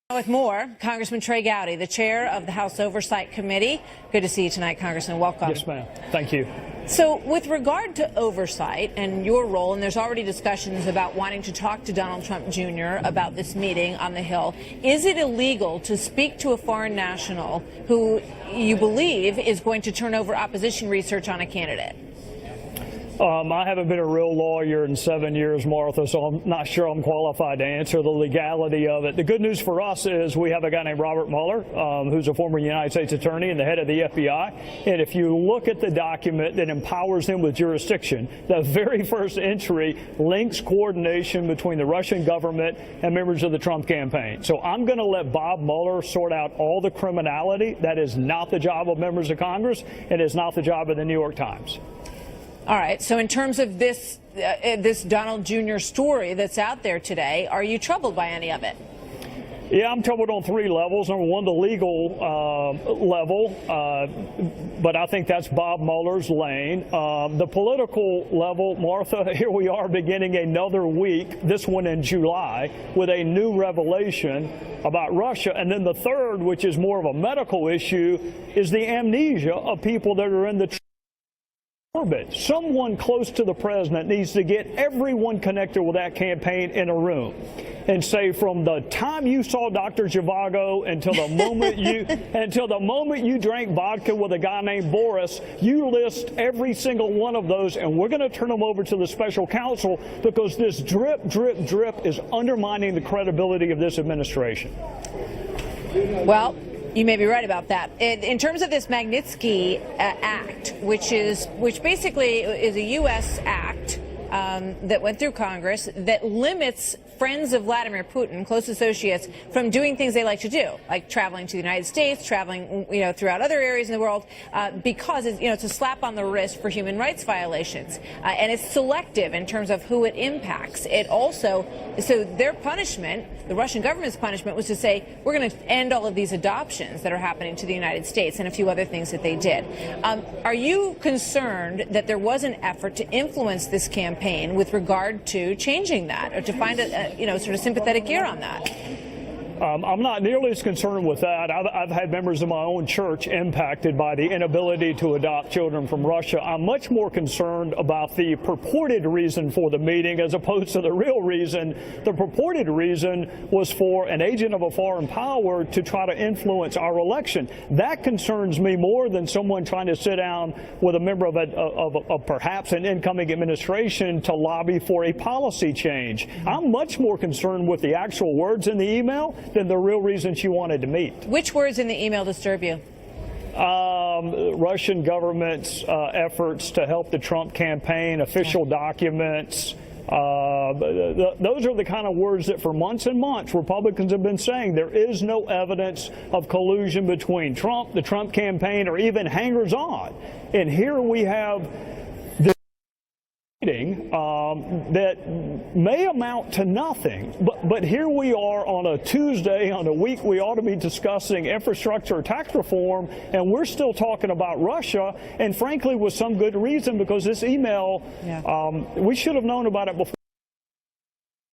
With more, Congressman Trey Gowdy, the chair of the House Oversight Committee. Good to see you tonight, Congressman. Welcome. Yes, ma'am. Thank you. So with regard to oversight and your role, and there's already discussions about wanting to talk to Donald Trump Jr. about this meeting on the Hill, is it illegal to speak to a foreign national who you believe is going to turn over opposition research on a candidate? I haven't been a real lawyer in 7 years, Martha, so I'm not sure I'm qualified to answer the legality of it. The good news for us is we have a guy named Robert Mueller, who's a former United States attorney and the head of the FBI. And if you look at the document that empowers him with jurisdiction, the very first entry links coordination between the Russian government and members of the Trump campaign. So I'm going to let Bob Mueller sort out all the criminality. That is not the job of members of Congress, and it's not the job of the New York Times. All right. So in terms of this Donald Jr. story that's out there today, are you troubled by any of it? Yeah, I'm troubled on three levels. Number one, the legal level, but I think that's Bob Mueller's lane. The political level, Martha, here we are beginning another week, this one in July, with a new revelation about Russia. And then the third, which is more of a medical issue, is the amnesia of people that are in the orbit. Someone close to the president needs to get everyone connected with that campaign in a room and say, from the time you saw Dr. Zhivago until the moment you drank vodka with a guy named Boris, you list every single one of those, and we're going to turn them over to the special counsel, because this drip, drip, drip is undermining the credibility of this administration. Well, you may be right about that. In terms of this Magnitsky Act, which basically is a U.S. act that went through Congress that limits friends of Vladimir Putin, close associates, from doing things they like to do, like traveling to the United States, traveling, throughout other areas in the world, because it's a slap on the wrist for human rights violations, and it's selective in terms of who it impacts. It also, so their punishment, the Russian government's punishment, was to say, we're going to end all of these adoptions that are happening to the United States and a few other things that they did. Are you concerned that there was an effort to influence this campaign with regard to changing that, or to find a sort of sympathetic ear on that? I'm not nearly as concerned with that. I've had members of my own church impacted by the inability to adopt children from Russia. I'm much more concerned about the purported reason for the meeting as opposed to the real reason. The purported reason was for an agent of a foreign power to try to influence our election. That concerns me more than someone trying to sit down with a member of perhaps an incoming administration to lobby for a policy change. I'm much more concerned with the actual words in the email than the real reason she wanted to meet. Which words in the email disturb you? Russian government's efforts to help the Trump campaign, official documents. Those are the kind of words that for months and months Republicans have been saying there is no evidence of collusion between Trump, the Trump campaign, or even hangers-on. And here we have this meeting that may amount to nothing, but here we are on a Tuesday, on a week we ought to be discussing infrastructure or tax reform, and we're still talking about Russia, and frankly with some good reason, because this email, we should have known about it before.